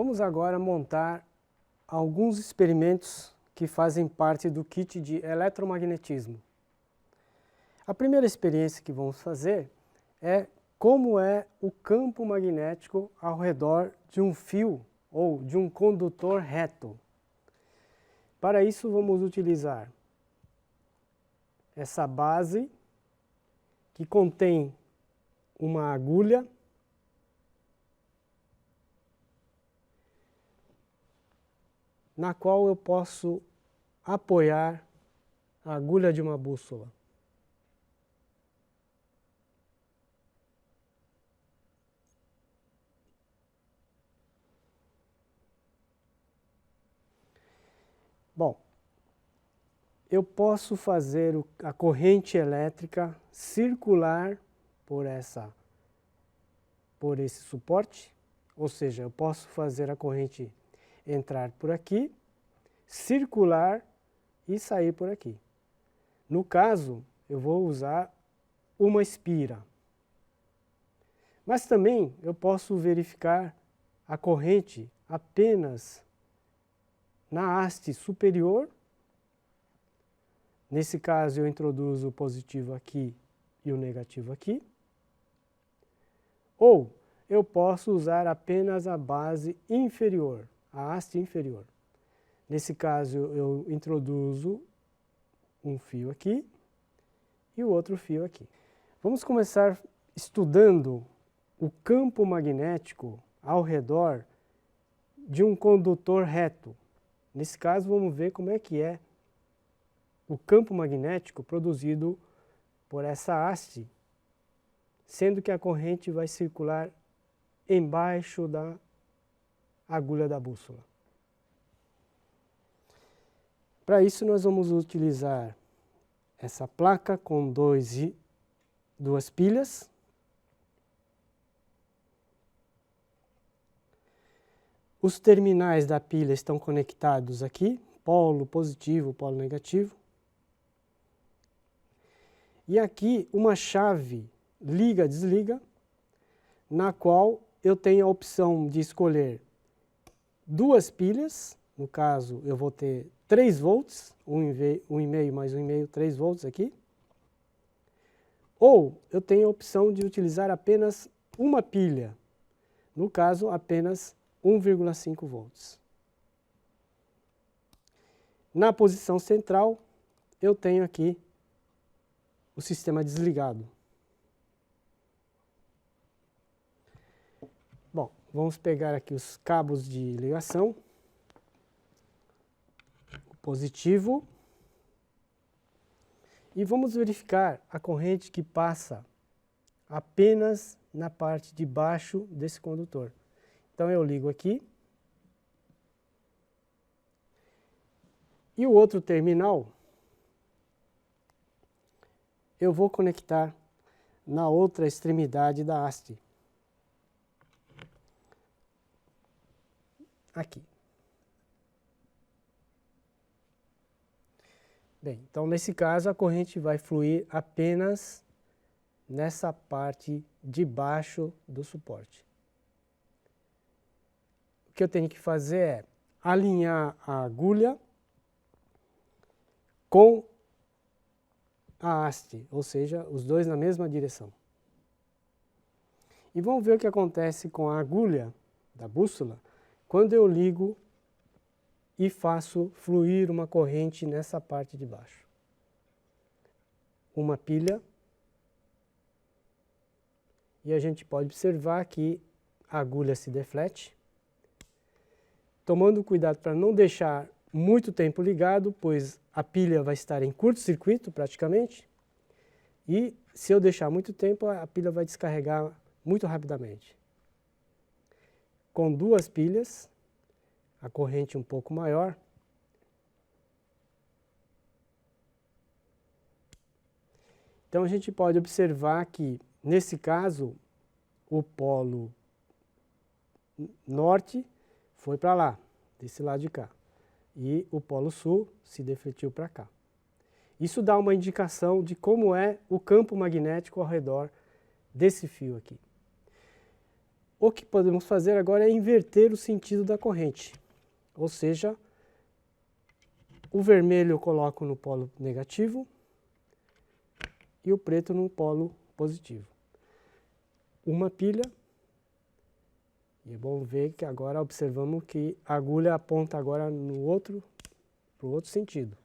Vamos agora montar alguns experimentos que fazem parte do kit de eletromagnetismo. A primeira experiência que vamos fazer é como é o campo magnético ao redor de um fio ou de um condutor reto. Para isso vamos utilizar essa base que contém uma agulha na qual eu posso apoiar a agulha de uma bússola. Bom, eu posso fazer a corrente elétrica circular por esse suporte, ou seja, eu posso fazer a corrente entrar por aqui, circular e sair por aqui. No caso, eu vou usar uma espira. Mas também eu posso verificar a corrente apenas na haste superior. Nesse caso eu introduzo o positivo aqui e o negativo aqui. Ou eu posso usar apenas a base inferior, a haste inferior. Nesse caso eu introduzo um fio aqui e o outro fio aqui. Vamos começar estudando o campo magnético ao redor de um condutor reto. Nesse caso vamos ver como é que é o campo magnético produzido por essa haste, sendo que a corrente vai circular embaixo da agulha da bússola. Para isso nós vamos utilizar essa placa com duas pilhas. Os terminais da pilha estão conectados aqui, polo positivo, polo negativo. E aqui uma chave liga-desliga, na qual eu tenho a opção de escolher duas pilhas. No caso, eu vou ter 3 volts, 1,5 mais 1,5, 3 volts aqui. Ou eu tenho a opção de utilizar apenas uma pilha, no caso, apenas 1,5 volts. Na posição central, eu tenho aqui o sistema desligado. Bom, vamos pegar aqui os cabos de ligação. O positivo. E vamos verificar a corrente que passa apenas na parte de baixo desse condutor. Então eu ligo aqui. E o outro terminal eu vou conectar na outra extremidade da haste. Aqui. Bem, então nesse caso a corrente vai fluir apenas nessa parte de baixo do suporte. O que eu tenho que fazer é alinhar a agulha com a haste, ou seja, os dois na mesma direção. E vamos ver o que acontece com a agulha da bússola quando eu ligo e faço fluir uma corrente nessa parte de baixo. Uma pilha. E a gente pode observar que a agulha se deflete. Tomando cuidado para não deixar muito tempo ligado, pois a pilha vai estar em curto-circuito praticamente. E se eu deixar muito tempo, a pilha vai descarregar muito rapidamente. Com duas pilhas, a corrente um pouco maior, então a gente pode observar que, nesse caso, o polo norte foi para lá, desse lado de cá, e o polo sul se defletiu para cá. Isso dá uma indicação de como é o campo magnético ao redor desse fio aqui. o que podemos fazer agora é inverter o sentido da corrente. Ou seja, o vermelho eu coloco no polo negativo e o preto no polo positivo. Uma pilha, e vamos ver que agora observamos que a agulha aponta agora para o outro sentido.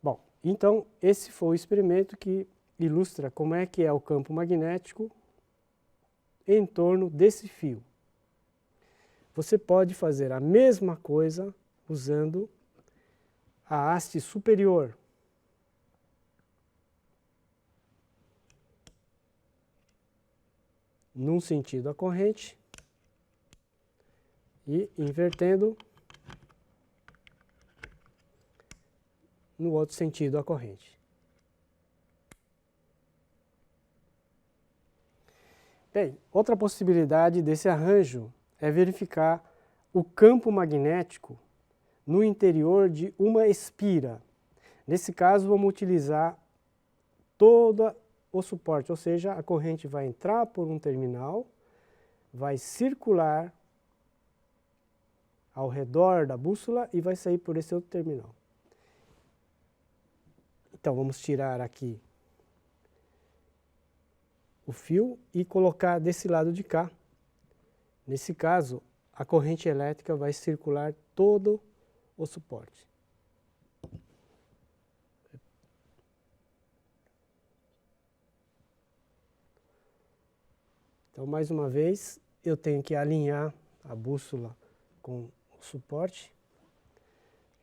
Bom, então esse foi o experimento que ilustra como é que é o campo magnético em torno desse fio. Você pode fazer a mesma coisa usando a haste superior. Num sentido a corrente e invertendo no outro sentido a corrente. Bem, outra possibilidade desse arranjo é verificar o campo magnético no interior de uma espira. Nesse caso, vamos utilizar todo o suporte, ou seja, a corrente vai entrar por um terminal, vai circular ao redor da bússola e vai sair por esse outro terminal. Então, vamos tirar aqui o fio e colocar desse lado de cá. Nesse caso, a corrente elétrica vai circular todo o suporte. Então, mais uma vez, eu tenho que alinhar a bússola com o suporte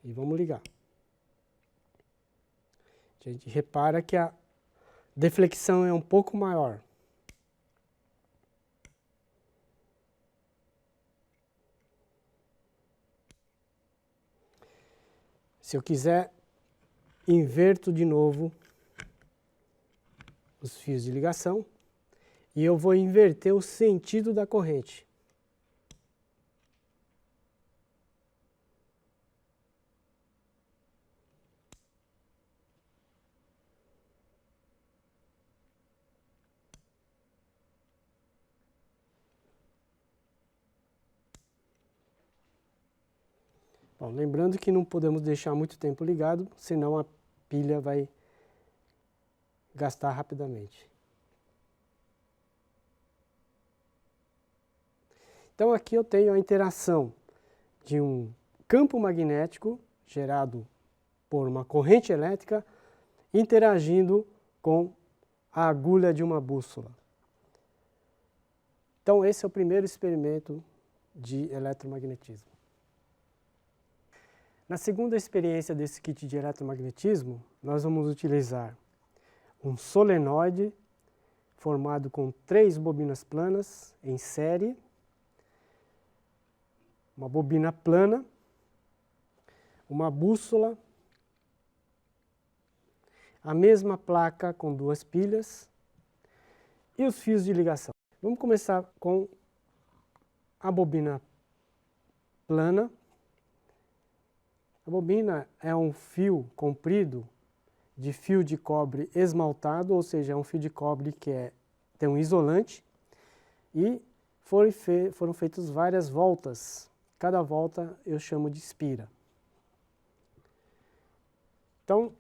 e vamos ligar. A gente repara que a deflexão é um pouco maior. Se eu quiser, inverto de novo os fios de ligação e eu vou inverter o sentido da corrente. Bom, lembrando que não podemos deixar muito tempo ligado, senão a pilha vai gastar rapidamente. Então aqui eu tenho a interação de um campo magnético gerado por uma corrente elétrica interagindo com a agulha de uma bússola. Então esse é o primeiro experimento de eletromagnetismo. Na segunda experiência desse kit de eletromagnetismo, nós vamos utilizar um solenoide formado com 3 bobinas planas em série, uma bobina plana, uma bússola, a mesma placa com 2 pilhas e os fios de ligação. Vamos começar com a bobina plana. A bobina é um fio comprido de fio de cobre esmaltado, ou seja, é um fio de cobre que tem um isolante, e foram feitas várias voltas. Cada volta eu chamo de espira. Então,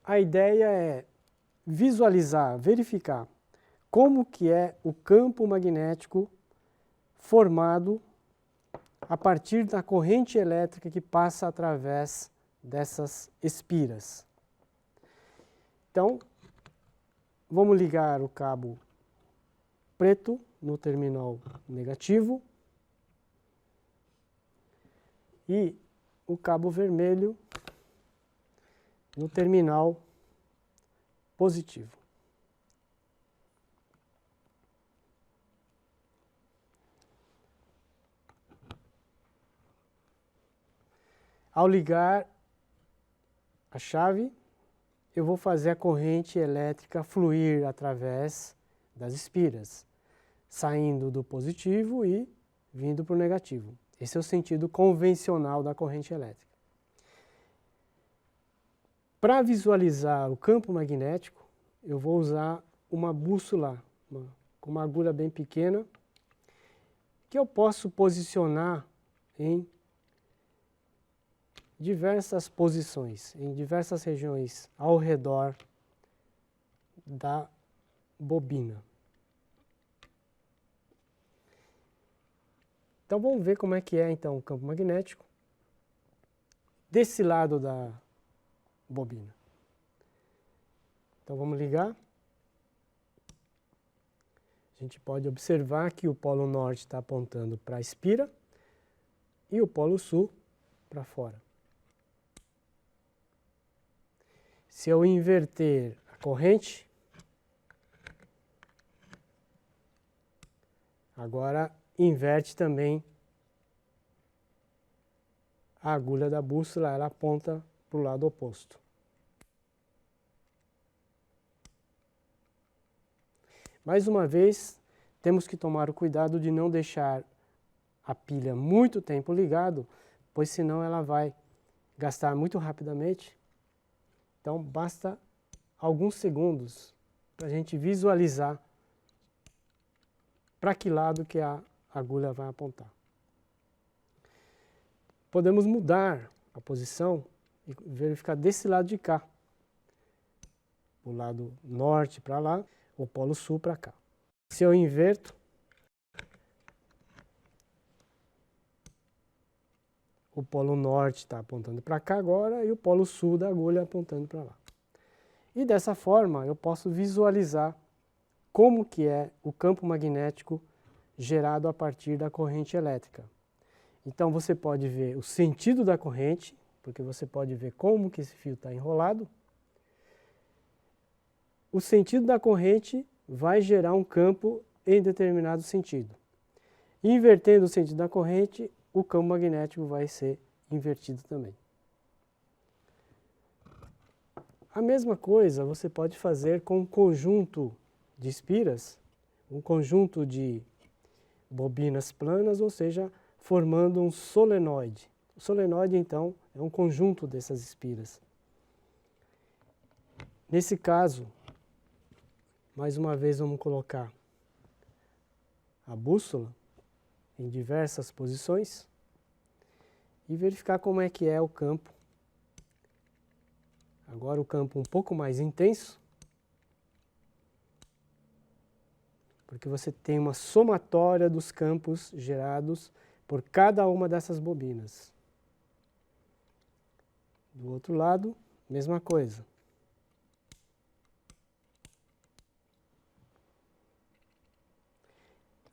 a ideia é visualizar, verificar como que é o campo magnético formado a partir da corrente elétrica que passa através dessas espiras. Então, vamos ligar o cabo preto no terminal negativo e o cabo vermelho no terminal positivo. Ao ligar a chave, eu vou fazer a corrente elétrica fluir através das espiras, saindo do positivo e vindo para o negativo. Esse é o sentido convencional da corrente elétrica. Para visualizar o campo magnético, eu vou usar uma bússola com uma agulha bem pequena, que eu posso posicionar em diversas posições, em diversas regiões ao redor da bobina. Então vamos ver como é que é então o campo magnético desse lado da bobina. Então vamos ligar. A gente pode observar que o polo norte está apontando para a espira e o polo sul para fora. Se eu inverter a corrente, agora inverte também a agulha da bússola, ela aponta para o lado oposto. Mais uma vez, temos que tomar o cuidado de não deixar a pilha muito tempo ligado, pois senão ela vai gastar muito rapidamente. Então basta alguns segundos para a gente visualizar para que lado que a agulha vai apontar. Podemos mudar a posição e verificar desse lado de cá. O lado norte para lá, o polo sul para cá. Se eu inverto, o polo norte está apontando para cá agora e o polo sul da agulha apontando para lá. E dessa forma eu posso visualizar como que é o campo magnético gerado a partir da corrente elétrica. Então você pode ver o sentido da corrente, porque você pode ver como que esse fio está enrolado. O sentido da corrente vai gerar um campo em determinado sentido. Invertendo o sentido da corrente, o campo magnético vai ser invertido também. A mesma coisa você pode fazer com um conjunto de espiras, um conjunto de bobinas planas, ou seja, formando um solenoide. O solenoide, então, é um conjunto dessas espiras. Nesse caso, mais uma vez vamos colocar a bússola em diversas posições e verificar como é que é o campo. Agora o campo um pouco mais intenso, porque você tem uma somatória dos campos gerados por cada uma dessas bobinas. Do outro lado, mesma coisa.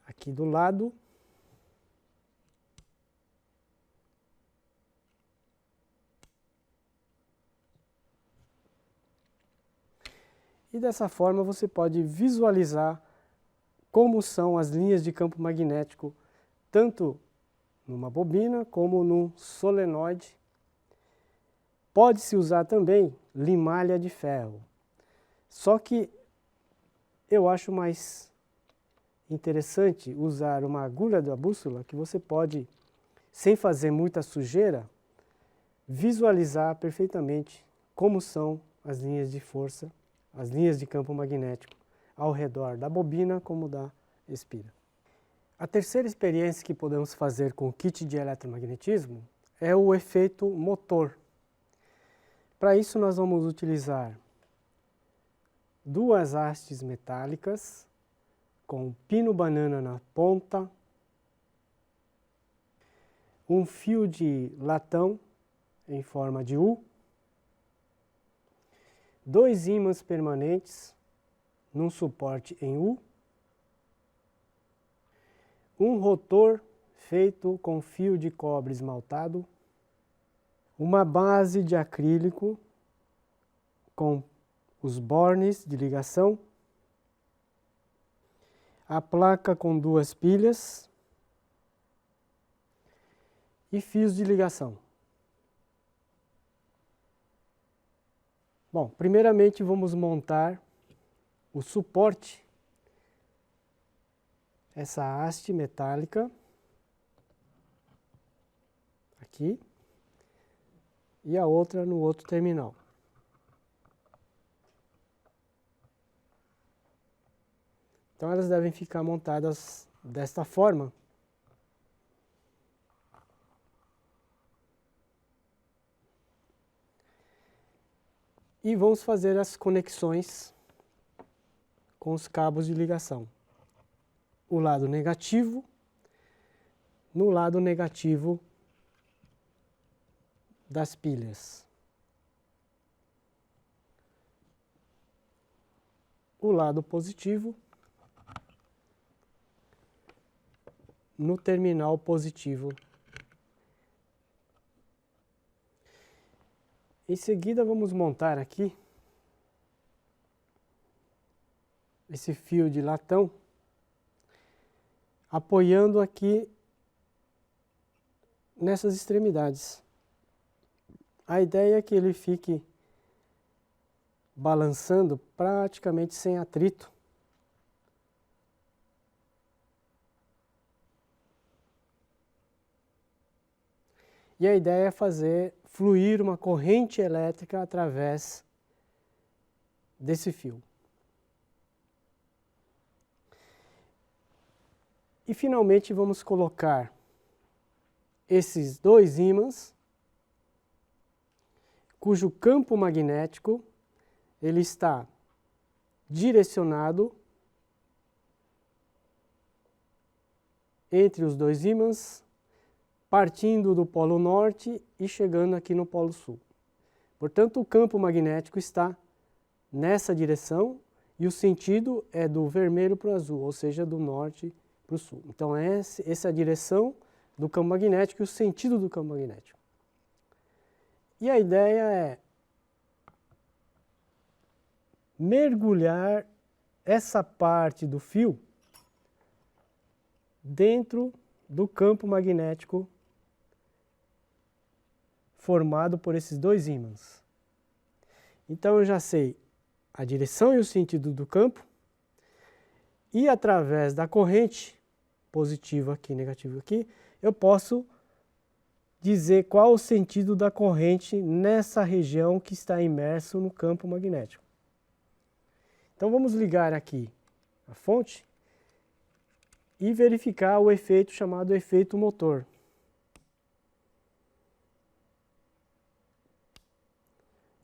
Aqui do lado, e dessa forma você pode visualizar como são as linhas de campo magnético, tanto numa bobina como num solenoide. Pode-se usar também limalha de ferro. Só que eu acho mais interessante usar uma agulha da bússola que você pode, sem fazer muita sujeira, visualizar perfeitamente como são as linhas de força, as linhas de campo magnético ao redor da bobina como da espira. A terceira experiência que podemos fazer com o kit de eletromagnetismo é o efeito motor. Para isso nós vamos utilizar duas hastes metálicas com pino-banana na ponta, um fio de latão em forma de U, dois ímãs permanentes num suporte em U, um rotor feito com fio de cobre esmaltado, uma base de acrílico com os bornes de ligação, a placa com duas pilhas e fios de ligação. Bom, primeiramente vamos montar o suporte, essa haste metálica, aqui, e a outra no outro terminal. Então elas devem ficar montadas desta forma. E vamos fazer as conexões com os cabos de ligação. O lado negativo, no lado negativo das pilhas. O lado positivo no terminal positivo. Em seguida, vamos montar aqui esse fio de latão, apoiando aqui nessas extremidades. A ideia é que ele fique balançando praticamente sem atrito. E a ideia é fazer fluir uma corrente elétrica através desse fio. E finalmente vamos colocar esses dois ímãs, cujo campo magnético ele está direcionado entre os dois ímãs, partindo do polo norte e chegando aqui no polo sul. Portanto, o campo magnético está nessa direção e o sentido é do vermelho para o azul, ou seja, do norte para o sul. Então, essa é a direção do campo magnético e o sentido do campo magnético. E a ideia é mergulhar essa parte do fio dentro do campo magnético formado por esses dois ímãs. Então eu já sei a direção e o sentido do campo e através da corrente, positivo aqui, negativo aqui, eu posso dizer qual o sentido da corrente nessa região que está imerso no campo magnético. Então vamos ligar aqui a fonte e verificar o efeito chamado efeito motor.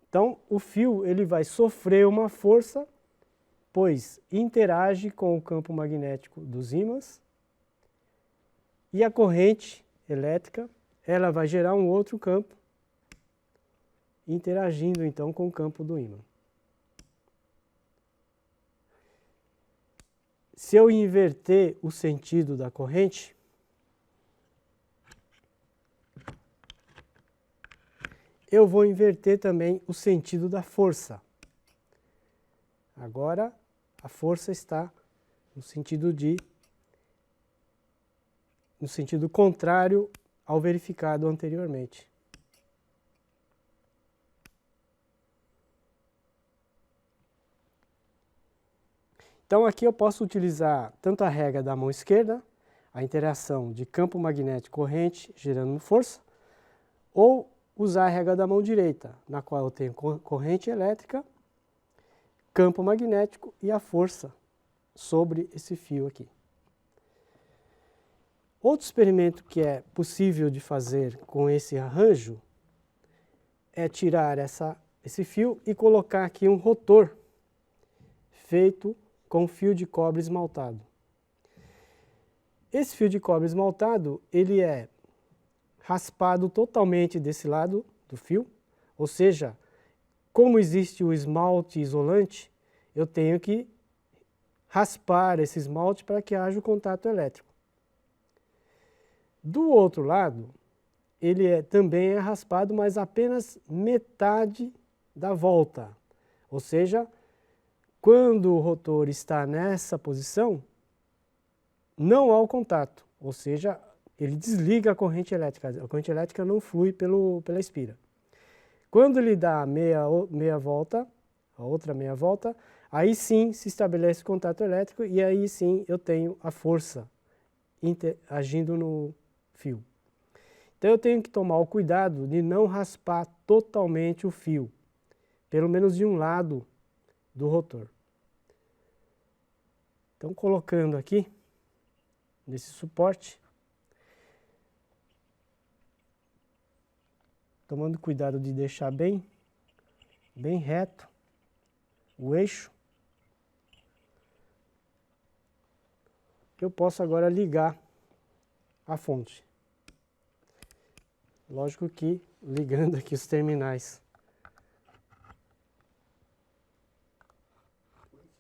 Então o fio ele vai sofrer uma força, pois interage com o campo magnético dos ímãs e a corrente elétrica ela vai gerar um outro campo interagindo então com o campo do ímã. Se eu inverter o sentido da corrente, eu vou inverter também o sentido da força. Agora, a força está no sentido contrário ao verificado anteriormente. Então aqui eu posso utilizar tanto a regra da mão esquerda, a interação de campo magnético corrente gerando força, ou usar a regra da mão direita, na qual eu tenho corrente elétrica, campo magnético e a força sobre esse fio aqui. Outro experimento que é possível de fazer com esse arranjo é tirar esse fio e colocar aqui um rotor feito com fio de cobre esmaltado. Esse fio de cobre esmaltado, ele é raspado totalmente desse lado do fio, ou seja, como existe o esmalte isolante, eu tenho que raspar esse esmalte para que haja o contato elétrico. Do outro lado, ele também é raspado, mas apenas metade da volta, ou seja, quando o rotor está nessa posição, não há o contato, ou seja, ele desliga a corrente elétrica. A corrente elétrica não flui pela espira. Quando ele dá meia volta, a outra meia volta, aí sim se estabelece o contato elétrico e aí sim eu tenho a força agindo no fio. Então eu tenho que tomar o cuidado de não raspar totalmente o fio, pelo menos de um lado do rotor. Então, colocando aqui, nesse suporte, tomando cuidado de deixar bem reto o eixo, eu posso agora ligar a fonte. Lógico que ligando aqui os terminais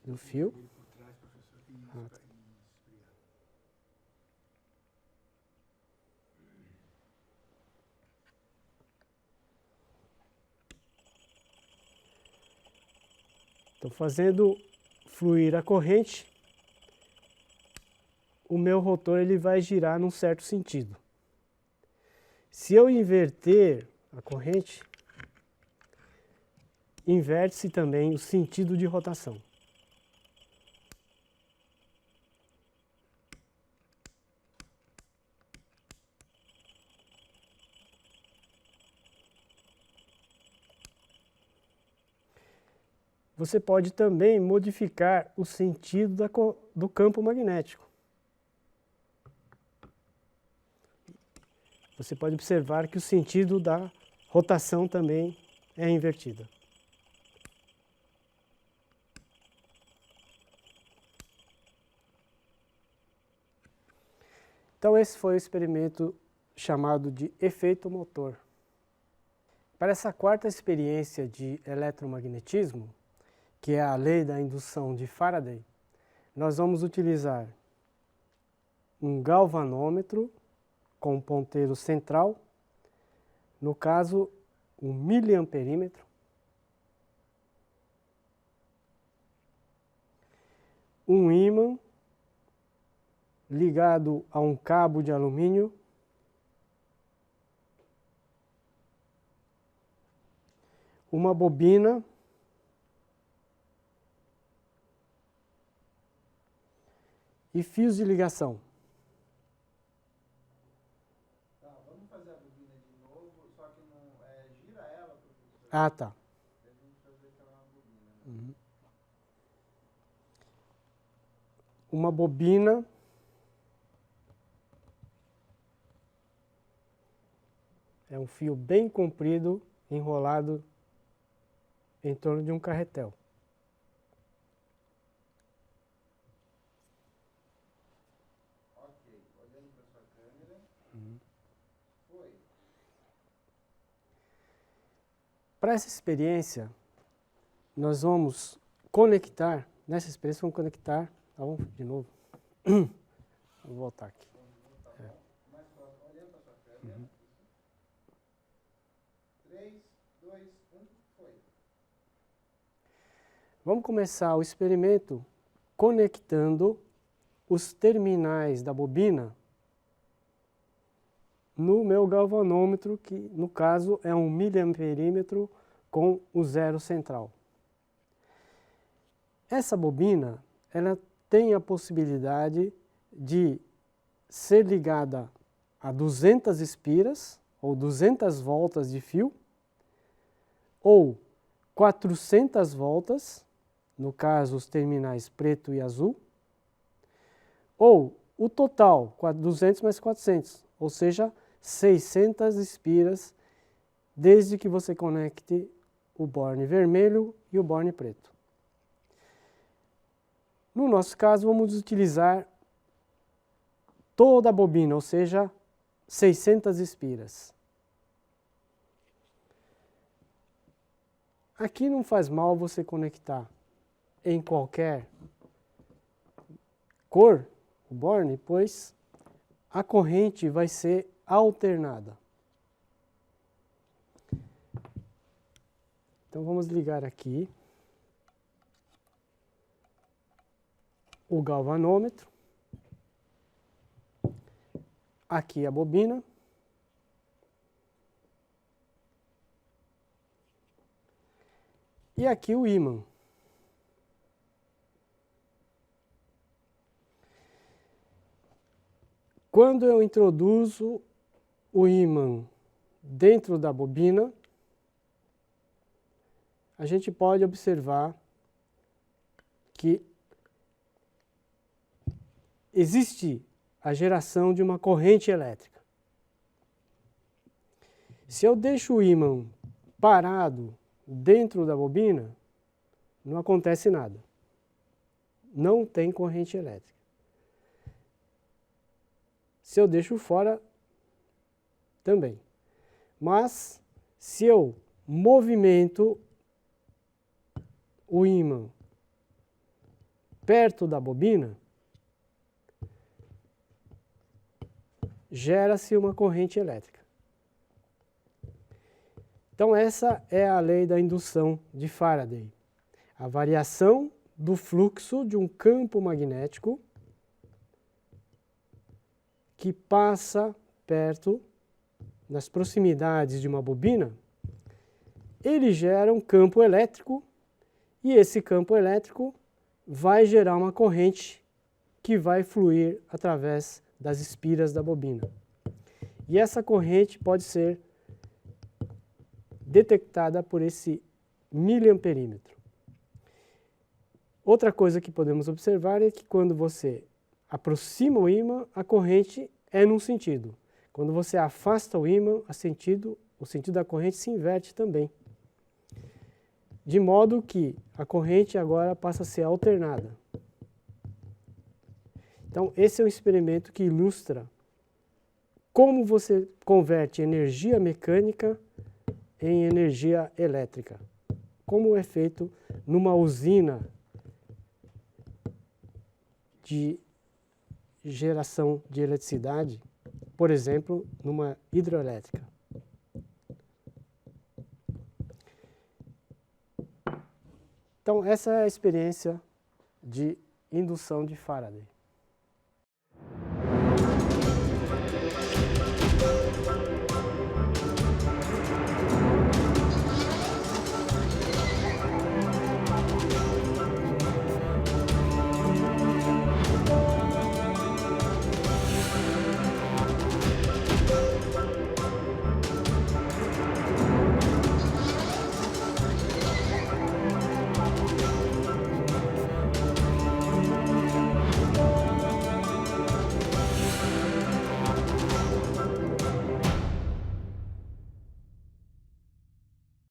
do fio. Estou fazendo fluir a corrente. O meu rotor ele vai girar num certo sentido. Se eu inverter a corrente, inverte-se também o sentido de rotação. Você pode também modificar o sentido do campo magnético. Você pode observar que o sentido da rotação também é invertida. Então esse foi o experimento chamado de efeito motor. Para essa quarta experiência de eletromagnetismo, que é a lei da indução de Faraday, nós vamos utilizar um galvanômetro com ponteiro central, no caso, um miliamperímetro, um ímã ligado a um cabo de alumínio, uma bobina e fios de ligação. Tá, vamos fazer a bobina de novo, só que não gira ela, professor. Ah, tá. A gente fazer aquela bobina. Né? Uma bobina é um fio bem comprido, enrolado em torno de um carretel. Ok, olhando para sua câmera. Foi. Para essa experiência, nós vamos conectar, nessa experiência vamos conectar, tá bom? De novo. Vou voltar aqui. Mais próximo, olhando para sua câmera. 3, 2, 1, foi. Vamos começar o experimento conectando os terminais da bobina no meu galvanômetro, que no caso é um miliamperímetro com o zero central. Essa bobina, ela tem a possibilidade de ser ligada a 200 espiras ou 200 voltas de fio, ou 400 voltas, no caso os terminais preto e azul, ou o total, 200 mais 400, ou seja, 600 espiras, desde que você conecte o borne vermelho e o borne preto. No nosso caso, vamos utilizar toda a bobina, ou seja, 600 espiras. Aqui não faz mal você conectar em qualquer cor o borne, pois a corrente vai ser alternada. Então vamos ligar aqui o galvanômetro, aqui a bobina, e aqui o ímã. Quando eu introduzo o ímã dentro da bobina, a gente pode observar que existe a geração de uma corrente elétrica. Se eu deixo o ímã parado dentro da bobina, não acontece nada. Não tem corrente elétrica. Se eu deixo fora, também. Mas, se eu movimento o ímã perto da bobina, gera-se uma corrente elétrica. Então, essa é a lei da indução de Faraday. A variação do fluxo de um campo magnético que passa perto, nas proximidades de uma bobina, ele gera um campo elétrico e esse campo elétrico vai gerar uma corrente que vai fluir através das espiras da bobina. E essa corrente pode ser detectada por esse miliamperímetro. Outra coisa que podemos observar é que quando você aproxima o ímã, a corrente é num sentido. Quando você afasta o ímã, o sentido da corrente se inverte também. De modo que a corrente agora passa a ser alternada. Então, esse é um experimento que ilustra como você converte energia mecânica em energia elétrica. Como é feito numa usina de geração de eletricidade, por exemplo, numa hidroelétrica. Então, essa é a experiência de indução de Faraday.